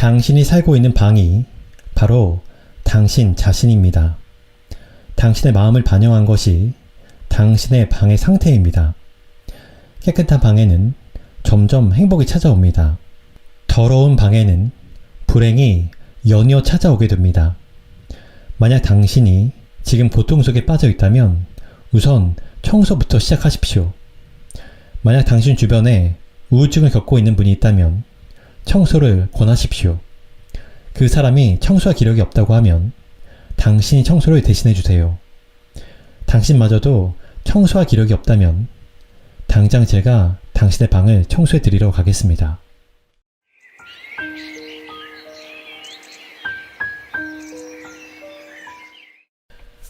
당신이 살고 있는 방이 바로 당신 자신입니다. 당신의 마음을 반영한 것이 당신의 방의 상태입니다. 깨끗한 방에는 점점 행복이 찾아옵니다. 더러운 방에는 불행이 연이어 찾아오게 됩니다. 만약 당신이 지금 고통 속에 빠져 있다면 우선 청소부터 시작하십시오. 만약 당신 주변에 우울증을 겪고 있는 분이 있다면 청소를 권하십시오. 그 사람이 청소할 기력이 없다고 하면 당신이 청소를 대신해 주세요. 당신마저도 청소할 기력이 없다면 당장 제가 당신의 방을 청소해 드리러 가겠습니다.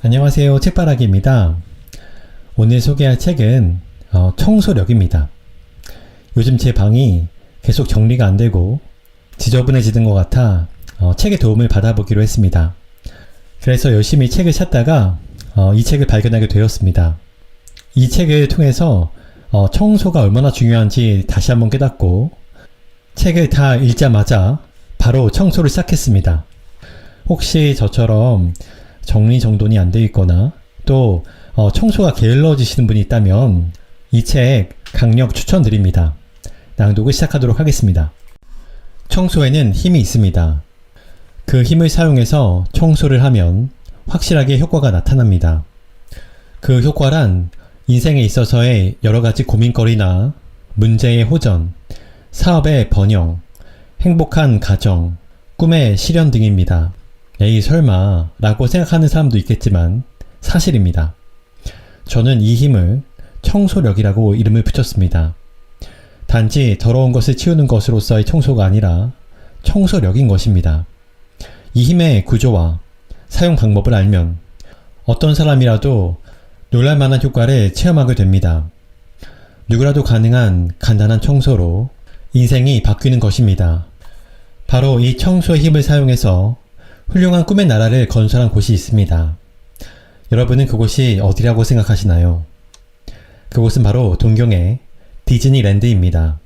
안녕하세요, 책바라기입니다. 오늘 소개할 책은 청소력입니다. 요즘 제 방이 계속 정리가 안 되고 지저분해지는 것 같아 책의 도움을 받아보기로 했습니다. 그래서 열심히 책을 찾다가 이 책을 발견하게 되었습니다. 이 책을 통해서 청소가 얼마나 중요한지 다시 한번 깨닫고 책을 다 읽자마자 바로 청소를 시작했습니다. 혹시 저처럼 정리정돈이 안 되어 있거나 또 청소가 게을러지시는 분이 있다면 이 책 강력 추천드립니다. 낭독을 시작하도록 하겠습니다. 청소에는 힘이 있습니다. 그 힘을 사용해서 청소를 하면 확실하게 효과가 나타납니다. 그 효과란 인생에 있어서의 여러가지 고민거리나 문제의 호전, 사업의 번영, 행복한 가정, 꿈의 실현 등입니다. 에이 설마 라고 생각하는 사람도 있겠지만 사실입니다. 저는 이 힘을 청소력이라고 이름을 붙였습니다. 단지 더러운 것을 치우는 것으로서의 청소가 아니라 청소력인 것입니다. 이 힘의 구조와 사용 방법을 알면 어떤 사람이라도 놀랄만한 효과를 체험하게 됩니다. 누구라도 가능한 간단한 청소로 인생이 바뀌는 것입니다. 바로 이 청소의 힘을 사용해서 훌륭한 꿈의 나라를 건설한 곳이 있습니다. 여러분은 그곳이 어디라고 생각하시나요? 그곳은 바로 동경의 디즈니랜드입니다.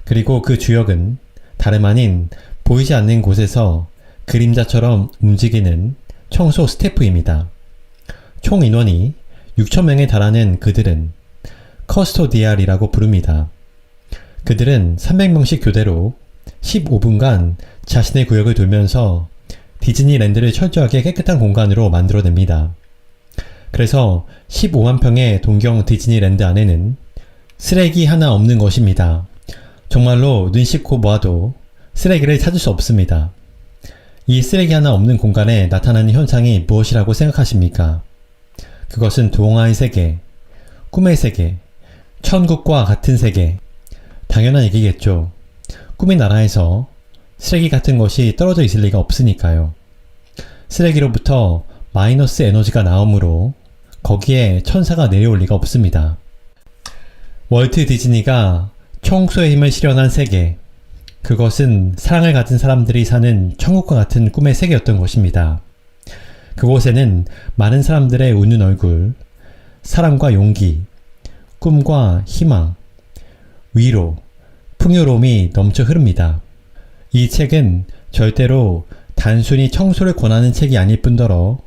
그리고 그 주역은 다름 아닌 보이지 않는 곳에서 그림자처럼 움직이는 청소 스태프입니다. 총 인원이 6,000명에 달하는 그들은 커스토디알이라고 부릅니다. 그들은 300명씩 교대로 15분간 자신의 구역을 돌면서 디즈니랜드를 철저하게 깨끗한 공간으로 만들어냅니다. 그래서 15만 평의 동경 디즈니랜드 안에는 쓰레기 하나 없는 것입니다. 정말로 눈 씻고 모아도 쓰레기를 찾을 수 없습니다. 이 쓰레기 하나 없는 공간에 나타나는 현상이 무엇이라고 생각하십니까? 그것은 동화의 세계, 꿈의 세계, 천국과 같은 세계. 당연한 얘기겠죠. 꿈의 나라에서 쓰레기 같은 것이 떨어져 있을 리가 없으니까요. 쓰레기로부터 마이너스 에너지가 나오므로 거기에 천사가 내려올 리가 없습니다. 월트 디즈니가 청소의 힘을 실현한 세계, 그것은 사랑을 가진 사람들이 사는 천국과 같은 꿈의 세계였던 것입니다. 그곳에는 많은 사람들의 웃는 얼굴, 사랑과 용기, 꿈과 희망, 위로, 풍요로움이 넘쳐 흐릅니다. 이 책은 절대로 단순히 청소를 권하는 책이 아닐 뿐더러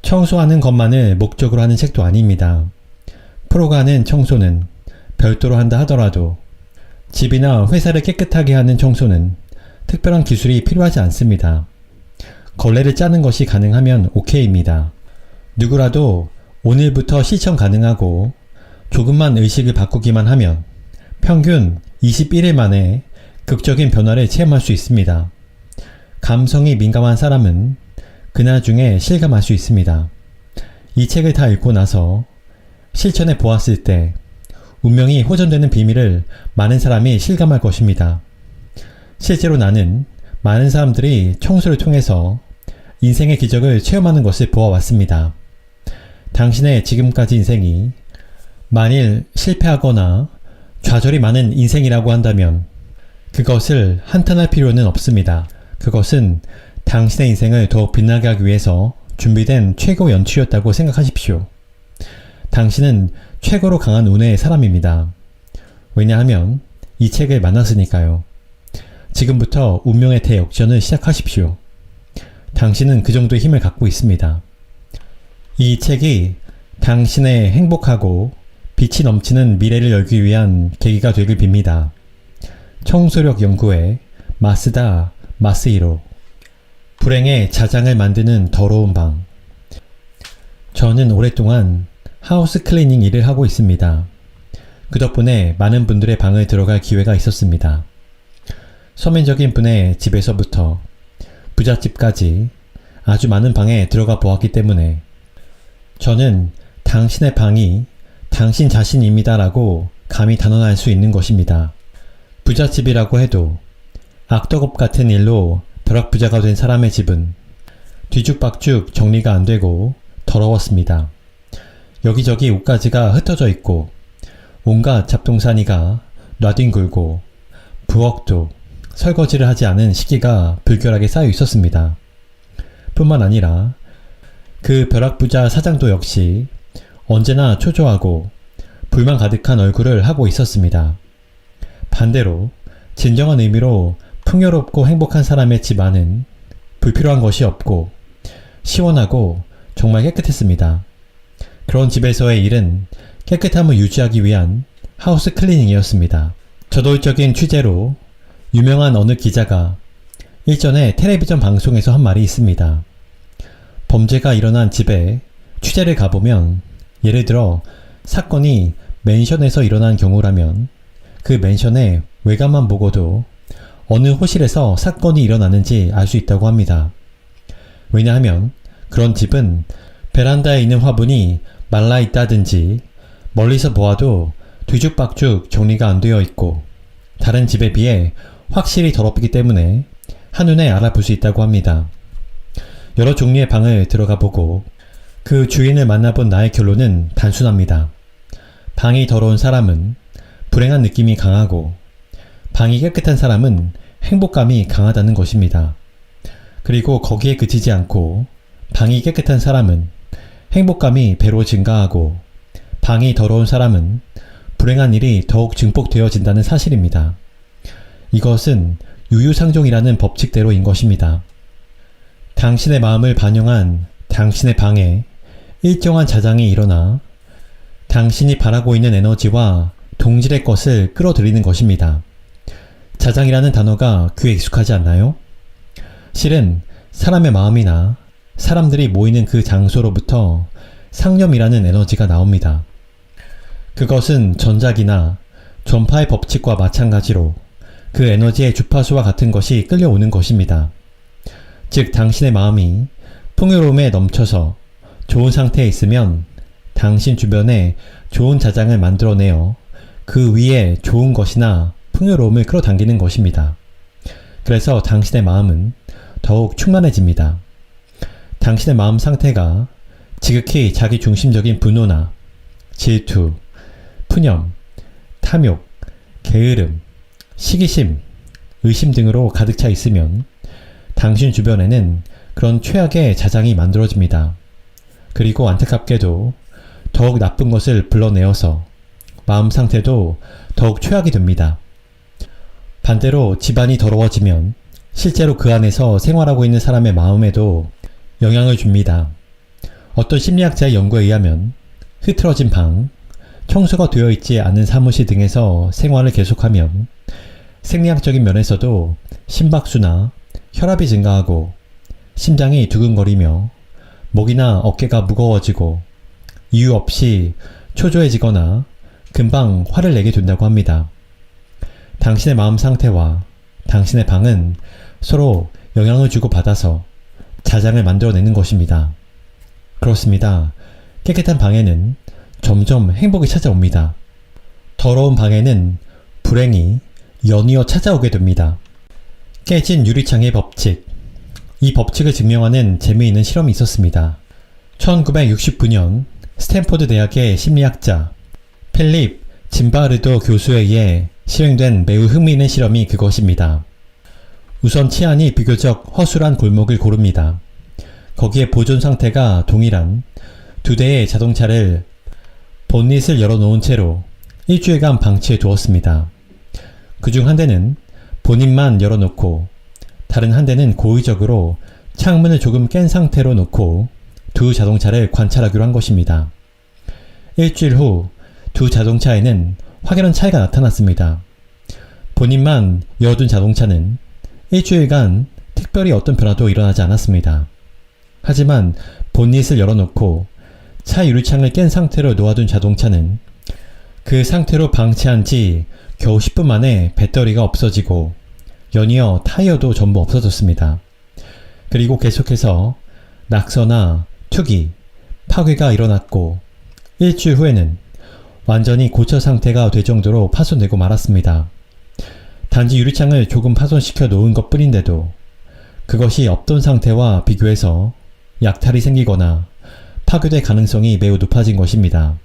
청소하는 것만을 목적으로 하는 책도 아닙니다. 프로가 하는 청소는 별도로 한다 하더라도 집이나 회사를 깨끗하게 하는 청소는 특별한 기술이 필요하지 않습니다. 걸레를 짜는 것이 가능하면 오케이입니다. 누구라도 오늘부터 실천 가능하고 조금만 의식을 바꾸기만 하면 평균 21일 만에 극적인 변화를 체험할 수 있습니다. 감성이 민감한 사람은 그날 중에 실감할 수 있습니다. 이 책을 다 읽고 나서 실천해 보았을 때 운명이 호전되는 비밀을 많은 사람이 실감할 것입니다. 실제로 나는 많은 사람들이 청소를 통해서 인생의 기적을 체험하는 것을 보아왔습니다. 당신의 지금까지 인생이 만일 실패하거나 좌절이 많은 인생이라고 한다면 그것을 한탄할 필요는 없습니다. 그것은 당신의 인생을 더 빛나게 하기 위해서 준비된 최고 연출이었다고 생각하십시오. 당신은 최고로 강한 운의 사람입니다. 왜냐하면 이 책을 만났으니까요. 지금부터 운명의 대역전을 시작하십시오. 당신은 그 정도의 힘을 갖고 있습니다. 이 책이 당신의 행복하고 빛이 넘치는 미래를 열기 위한 계기가 되길 빕니다. 청소력 연구회 마스다 마스히로. 불행의 자장을 만드는 더러운 방. 저는 오랫동안 하우스 클리닝 일을 하고 있습니다. 그 덕분에 많은 분들의 방을 들어갈 기회가 있었습니다. 서민적인 분의 집에서부터 부잣집까지 아주 많은 방에 들어가 보았기 때문에 저는 당신의 방이 당신 자신입니다 라고 감히 단언할 수 있는 것입니다. 부잣집이라고 해도 악덕업 같은 일로 벼락부자가 된 사람의 집은 뒤죽박죽 정리가 안 되고 더러웠습니다. 여기저기 옷가지가 흩어져 있고 온갖 잡동사니가 놔뒹굴고 부엌도 설거지를 하지 않은 식기가 불결하게 쌓여 있었습니다. 뿐만 아니라 그 벼락부자 사장도 역시 언제나 초조하고 불만 가득한 얼굴을 하고 있었습니다. 반대로 진정한 의미로 풍요롭고 행복한 사람의 집 안은 불필요한 것이 없고 시원하고 정말 깨끗했습니다. 그런 집에서의 일은 깨끗함을 유지하기 위한 하우스 클리닝이었습니다. 저돌적인 취재로 유명한 어느 기자가 일전에 텔레비전 방송에서 한 말이 있습니다. 범죄가 일어난 집에 취재를 가보면 예를 들어 사건이 맨션에서 일어난 경우라면 그 맨션의 외관만 보고도 어느 호실에서 사건이 일어나는지 알 수 있다고 합니다. 왜냐하면 그런 집은 베란다에 있는 화분이 말라 있다든지 멀리서 보아도 뒤죽박죽 정리가 안 되어 있고 다른 집에 비해 확실히 더럽기 때문에 한눈에 알아볼 수 있다고 합니다. 여러 종류의 방을 들어가 보고 그 주인을 만나본 나의 결론은 단순합니다. 방이 더러운 사람은 불행한 느낌이 강하고 방이 깨끗한 사람은 행복감이 강하다는 것입니다. 그리고 거기에 그치지 않고 방이 깨끗한 사람은 행복감이 배로 증가하고 방이 더러운 사람은 불행한 일이 더욱 증폭되어진다는 사실입니다. 이것은 유유상종이라는 법칙대로인 것입니다. 당신의 마음을 반영한 당신의 방에 일정한 자장이 일어나 당신이 바라고 있는 에너지와 동질의 것을 끌어들이는 것입니다. 자장이라는 단어가 귀에 익숙하지 않나요? 실은 사람의 마음이나 사람들이 모이는 그 장소로부터 상념이라는 에너지가 나옵니다. 그것은 전작이나 전파의 법칙과 마찬가지로 그 에너지의 주파수와 같은 것이 끌려오는 것입니다. 즉 당신의 마음이 풍요로움에 넘쳐서 좋은 상태에 있으면 당신 주변에 좋은 자장을 만들어내어 그 위에 좋은 것이나 풍요로움을 끌어당기는 것입니다. 그래서 당신의 마음은 더욱 충만해집니다. 당신의 마음 상태가 지극히 자기중심적인 분노나 질투, 푸념, 탐욕, 게으름, 시기심, 의심 등으로 가득 차 있으면 당신 주변에는 그런 최악의 자장이 만들어집니다. 그리고 안타깝게도 더욱 나쁜 것을 불러내어서 마음 상태도 더욱 최악이 됩니다. 반대로 집안이 더러워지면 실제로 그 안에서 생활하고 있는 사람의 마음에도 영향을 줍니다. 어떤 심리학자의 연구에 의하면 흐트러진 방, 청소가 되어 있지 않은 사무실 등에서 생활을 계속하면 생리학적인 면에서도 심박수나 혈압이 증가하고 심장이 두근거리며 목이나 어깨가 무거워지고 이유 없이 초조해지거나 금방 화를 내게 된다고 합니다. 당신의 마음 상태와 당신의 방은 서로 영향을 주고받아서 자장을 만들어내는 것입니다. 그렇습니다. 깨끗한 방에는 점점 행복이 찾아옵니다. 더러운 방에는 불행이 연이어 찾아오게 됩니다. 깨진 유리창의 법칙. 이 법칙을 증명하는 재미있는 실험이 있었습니다. 1969년 스탠포드 대학의 심리학자 필립 짐바르도 교수에 의해 실행된 매우 흥미있는 실험이 그것입니다. 우선 치안이 비교적 허술한 골목을 고릅니다. 거기에 보존 상태가 동일한 두 대의 자동차를 본닛을 열어놓은 채로 일주일간 방치해 두었습니다. 그중 한 대는 본인만 열어놓고 다른 한 대는 고의적으로 창문을 조금 깬 상태로 놓고 두 자동차를 관찰하기로 한 것입니다. 일주일 후 두 자동차에는 확연한 차이가 나타났습니다. 본인만 열어둔 자동차는 일주일간 특별히 어떤 변화도 일어나지 않았습니다. 하지만 본닛을 열어놓고 차 유리창을 깬 상태로 놓아둔 자동차는 그 상태로 방치한 지 겨우 10분 만에 배터리가 없어지고 연이어 타이어도 전부 없어졌습니다. 그리고 계속해서 낙서나 투기, 파괴가 일어났고 일주일 후에는 완전히 고쳐 상태가 될 정도로 파손되고 말았습니다. 단지 유리창을 조금 파손시켜 놓은 것 뿐인데도 그것이 없던 상태와 비교해서 약탈이 생기거나 파괴될 가능성이 매우 높아진 것입니다.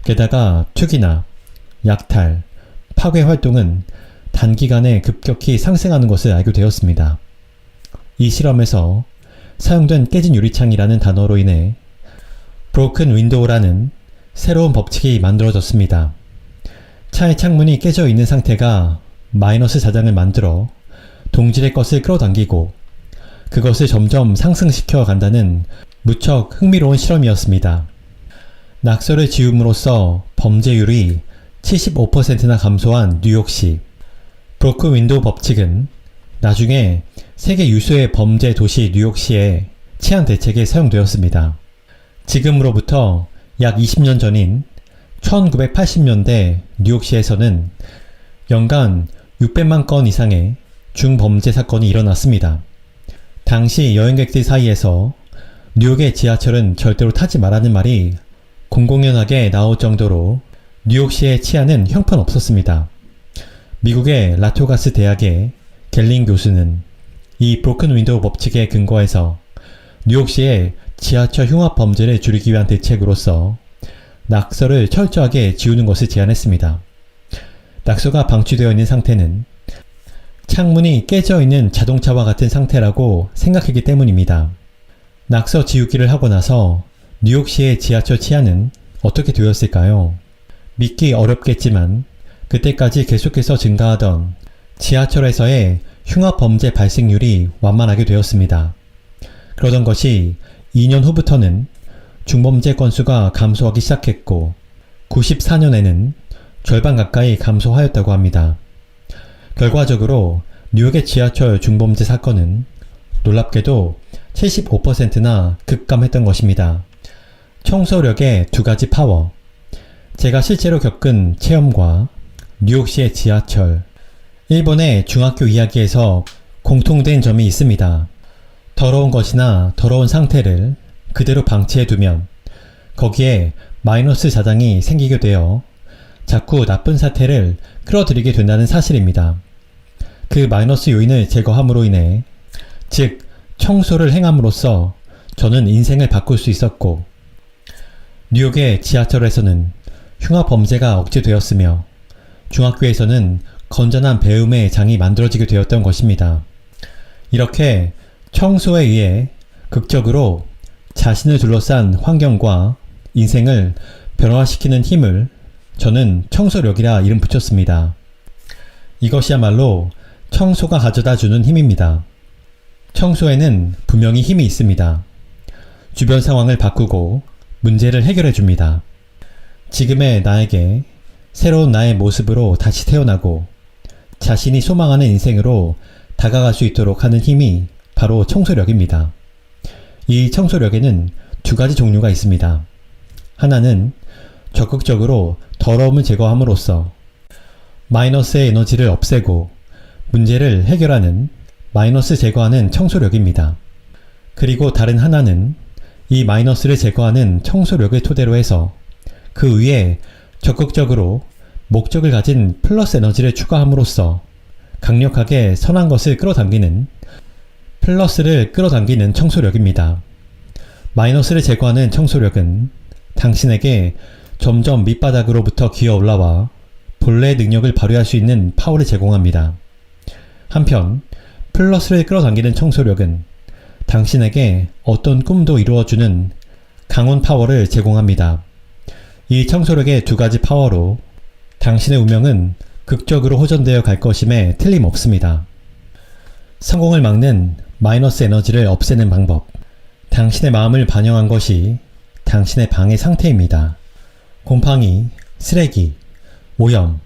게다가 투기나 약탈, 파괴 활동은 단기간에 급격히 상승하는 것을 알게 되었습니다. 이 실험에서 사용된 깨진 유리창이라는 단어로 인해 broken window라는 새로운 법칙이 만들어졌습니다. 차의 창문이 깨져 있는 상태가 마이너스 자장을 만들어 동질의 것을 끌어당기고 그것을 점점 상승시켜 간다는 무척 흥미로운 실험이었습니다. 낙서를 지움으로써 범죄율이 75%나 감소한 뉴욕시. 브로큰 윈도우 법칙은 나중에 세계 유수의 범죄 도시 뉴욕시의 치안 대책에 사용되었습니다. 지금으로부터 약 20년 전인 1980년대 뉴욕시에서는 연간 600만 건 이상의 중범죄 사건이 일어났습니다. 당시 여행객들 사이에서 뉴욕의 지하철은 절대로 타지 말라는 말이 공공연하게 나올 정도로 뉴욕시의 치안은 형편없었습니다. 미국의 라토가스 대학의 갤링 교수는 이 브로큰 윈도우 법칙에 근거해서 뉴욕시의 지하철 흉악 범죄를 줄이기 위한 대책으로서 낙서를 철저하게 지우는 것을 제안했습니다. 낙서가 방치되어 있는 상태는 창문이 깨져 있는 자동차와 같은 상태라고 생각했기 때문입니다. 낙서 지우기를 하고 나서 뉴욕시의 지하철 치안은 어떻게 되었을까요? 믿기 어렵겠지만 그때까지 계속해서 증가하던 지하철에서의 흉악 범죄 발생률이 완만하게 되었습니다. 그러던 것이 2년 후부터는 중범죄 건수가 감소하기 시작했고 94년에는 절반 가까이 감소하였다고 합니다. 결과적으로 뉴욕의 지하철 중범죄 사건은 놀랍게도 75%나 급감했던 것입니다. 청소력의 두 가지 파워. 제가 실제로 겪은 체험과 뉴욕시의 지하철, 일본의 중학교 이야기에서 공통된 점이 있습니다. 더러운 것이나 더러운 상태를 그대로 방치해두면 거기에 마이너스 자장이 생기게 되어 자꾸 나쁜 사태를 끌어들이게 된다는 사실입니다. 그 마이너스 요인을 제거함으로 인해, 즉 청소를 행함으로써 저는 인생을 바꿀 수 있었고 뉴욕의 지하철에서는 흉악 범죄가 억제되었으며 중학교에서는 건전한 배움의 장이 만들어지게 되었던 것입니다. 이렇게 청소에 의해 극적으로 자신을 둘러싼 환경과 인생을 변화시키는 힘을 저는 청소력이라 이름 붙였습니다. 이것이야말로 청소가 가져다주는 힘입니다. 청소에는 분명히 힘이 있습니다. 주변 상황을 바꾸고 문제를 해결해줍니다. 지금의 나에게 새로운 나의 모습으로 다시 태어나고 자신이 소망하는 인생으로 다가갈 수 있도록 하는 힘이 바로 청소력입니다. 이 청소력에는 두 가지 종류가 있습니다. 하나는 적극적으로 더러움을 제거함으로써 마이너스의 에너지를 없애고 문제를 해결하는 마이너스 제거하는 청소력입니다. 그리고 다른 하나는 이 마이너스를 제거하는 청소력을 토대로 해서 그 위에 적극적으로 목적을 가진 플러스 에너지를 추가함으로써 강력하게 선한 것을 끌어당기는 플러스를 끌어당기는 청소력입니다. 마이너스를 제거하는 청소력은 당신에게 점점 밑바닥으로부터 기어 올라와 본래의 능력을 발휘할 수 있는 파워를 제공합니다. 한편 플러스를 끌어당기는 청소력은 당신에게 어떤 꿈도 이루어주는 강원 파워를 제공합니다. 이 청소력의 두 가지 파워로 당신의 운명은 극적으로 호전되어 갈 것임에 틀림없습니다. 성공을 막는 마이너스 에너지를 없애는 방법. 당신의 마음을 반영한 것이 당신의 방의 상태입니다. 곰팡이, 쓰레기, 오염,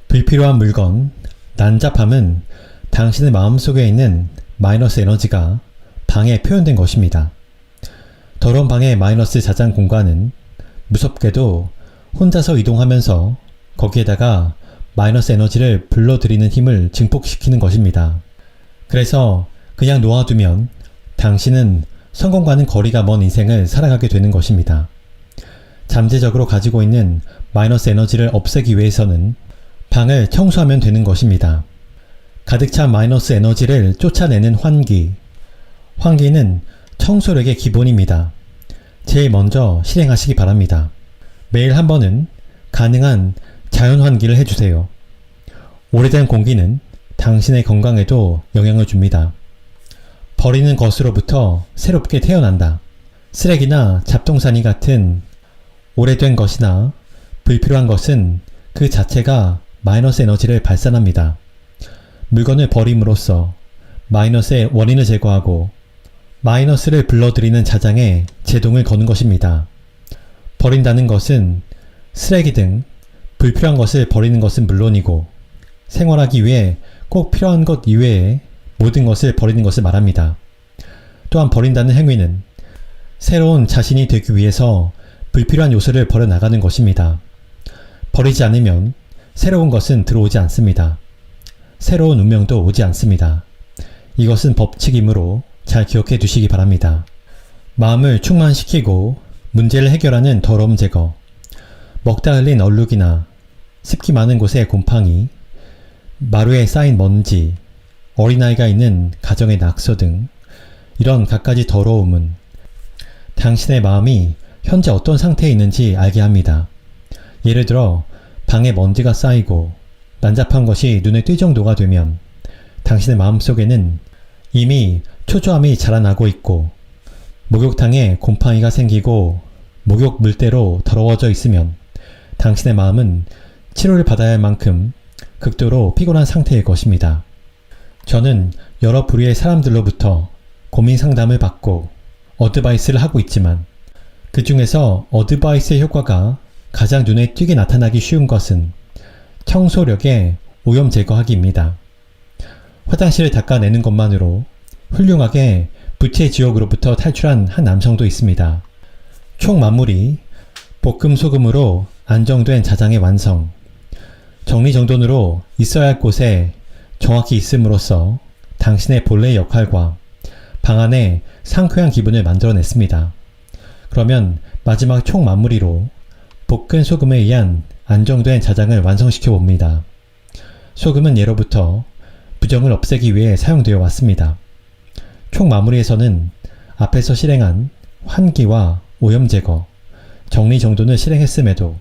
불필요한 물건, 난잡함은 당신의 마음속에 있는 마이너스 에너지가 방에 표현된 것입니다. 더러운 방의 마이너스 자장 공간은 무섭게도 혼자서 이동하면서 거기에다가 마이너스 에너지를 불러들이는 힘을 증폭시키는 것입니다. 그래서 그냥 놓아두면 당신은 성공과는 거리가 먼 인생을 살아가게 되는 것입니다. 잠재적으로 가지고 있는 마이너스 에너지를 없애기 위해서는 방을 청소하면 되는 것입니다. 가득 찬 마이너스 에너지를 쫓아내는 환기. 환기는 청소력의 기본입니다. 제일 먼저 실행하시기 바랍니다. 매일 한 번은 가능한 자연 환기를 해주세요. 오래된 공기는 당신의 건강에도 영향을 줍니다. 버리는 것으로부터 새롭게 태어난다. 쓰레기나 잡동사니 같은 오래된 것이나 불필요한 것은 그 자체가 마이너스 에너지를 발산합니다. 물건을 버림으로써 마이너스의 원인을 제거하고 마이너스를 불러들이는 자장에 제동을 거는 것입니다. 버린다는 것은 쓰레기 등 불필요한 것을 버리는 것은 물론이고 생활하기 위해 꼭 필요한 것 이외에 모든 것을 버리는 것을 말합니다. 또한 버린다는 행위는 새로운 자신이 되기 위해서 불필요한 요소를 버려나가는 것입니다. 버리지 않으면 새로운 것은 들어오지 않습니다. 새로운 운명도 오지 않습니다. 이것은 법칙이므로 잘 기억해 두시기 바랍니다. 마음을 충만시키고 문제를 해결하는 더러움 제거. 먹다 흘린 얼룩이나 습기 많은 곳의 곰팡이, 마루에 쌓인 먼지, 어린아이가 있는 가정의 낙서 등 이런 갖가지 더러움은 당신의 마음이 현재 어떤 상태에 있는지 알게 합니다. 예를 들어 방에 먼지가 쌓이고 난잡한 것이 눈에 띌 정도가 되면 당신의 마음속에는 이미 초조함이 자라나고 있고 목욕탕에 곰팡이가 생기고 목욕 물때로 더러워져 있으면 당신의 마음은 치료를 받아야 할 만큼 극도로 피곤한 상태일 것입니다. 저는 여러 부류의 사람들로부터 고민 상담을 받고 어드바이스를 하고 있지만 그 중에서 어드바이스의 효과가 가장 눈에 띄게 나타나기 쉬운 것은 청소력의 오염 제거하기입니다. 화장실을 닦아내는 것만으로 훌륭하게 부채 지옥으로부터 탈출한 한 남성도 있습니다. 총 마무리, 볶음 소금으로 안정된 자장의 완성. 정리정돈으로 있어야 할 곳에 정확히 있음으로써 당신의 본래의 역할과 방 안에 상쾌한 기분을 만들어냈습니다. 그러면 마지막 총 마무리로 볶은 소금에 의한 안정된 자장을 완성시켜 봅니다. 소금은 예로부터 부정을 없애기 위해 사용되어 왔습니다. 총 마무리에서는 앞에서 실행한 환기와 오염 제거, 정리정돈을 실행했음에도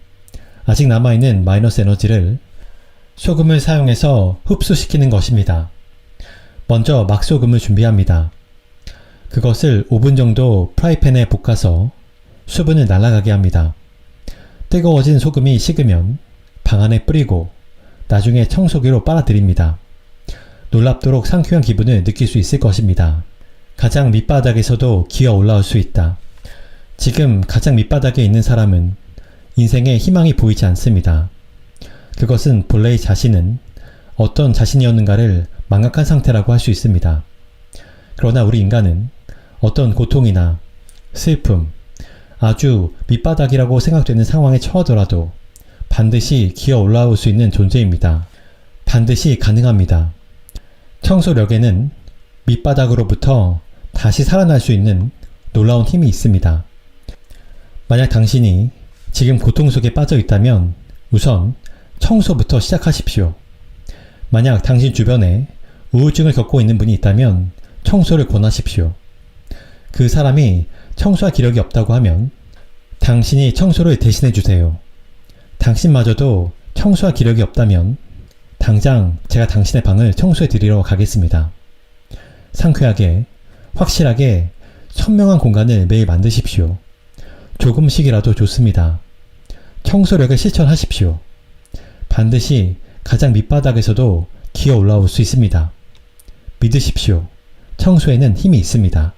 아직 남아있는 마이너스 에너지를 소금을 사용해서 흡수시키는 것입니다. 먼저 막소금을 준비합니다. 그것을 5분 정도 프라이팬에 볶아서 수분을 날아가게 합니다. 뜨거워진 소금이 식으면 방 안에 뿌리고 나중에 청소기로 빨아들입니다. 놀랍도록 상쾌한 기분을 느낄 수 있을 것입니다. 가장 밑바닥에서도 기어 올라올 수 있다. 지금 가장 밑바닥에 있는 사람은 인생에 희망이 보이지 않습니다. 그것은 본래의 자신은 어떤 자신이었는가를 망각한 상태라고 할 수 있습니다. 그러나 우리 인간은 어떤 고통이나 슬픔, 아주 밑바닥이라고 생각되는 상황에 처하더라도 반드시 기어 올라올 수 있는 존재입니다. 반드시 가능합니다. 청소력에는 밑바닥으로부터 다시 살아날 수 있는 놀라운 힘이 있습니다. 만약 당신이 지금 고통 속에 빠져 있다면 우선 청소부터 시작하십시오. 만약 당신 주변에 우울증을 겪고 있는 분이 있다면 청소를 권하십시오. 그 사람이 청소할 기력이 없다고 하면 당신이 청소를 대신해 주세요. 당신마저도 청소할 기력이 없다면 당장 제가 당신의 방을 청소해 드리러 가겠습니다. 상쾌하게, 확실하게, 선명한 공간을 매일 만드십시오. 조금씩이라도 좋습니다. 청소력을 실천하십시오. 반드시 가장 밑바닥에서도 기어 올라올 수 있습니다. 믿으십시오. 청소에는 힘이 있습니다.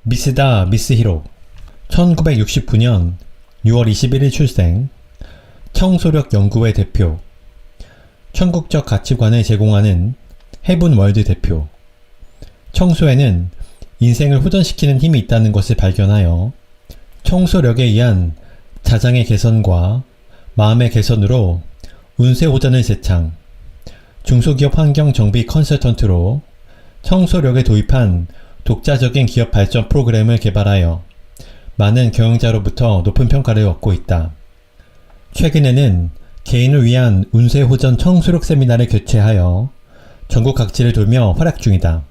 미스다 미스히로 1969년 6월 21일 출생, 청소력 연구회 대표, 천국적 가치관을 제공하는 헤븐월드 대표. 청소에는 인생을 호전시키는 힘이 있다는 것을 발견하여 청소력에 의한 자장의 개선과 마음의 개선으로 운세호전을 제창, 중소기업 환경 정비 컨설턴트로 청소력에 도입한 독자적인 기업 발전 프로그램을 개발하여 많은 경영자로부터 높은 평가를 얻고 있다. 최근에는 개인을 위한 운세호전 청소력 세미나를 개최하여 전국 각지를 돌며 활약 중이다.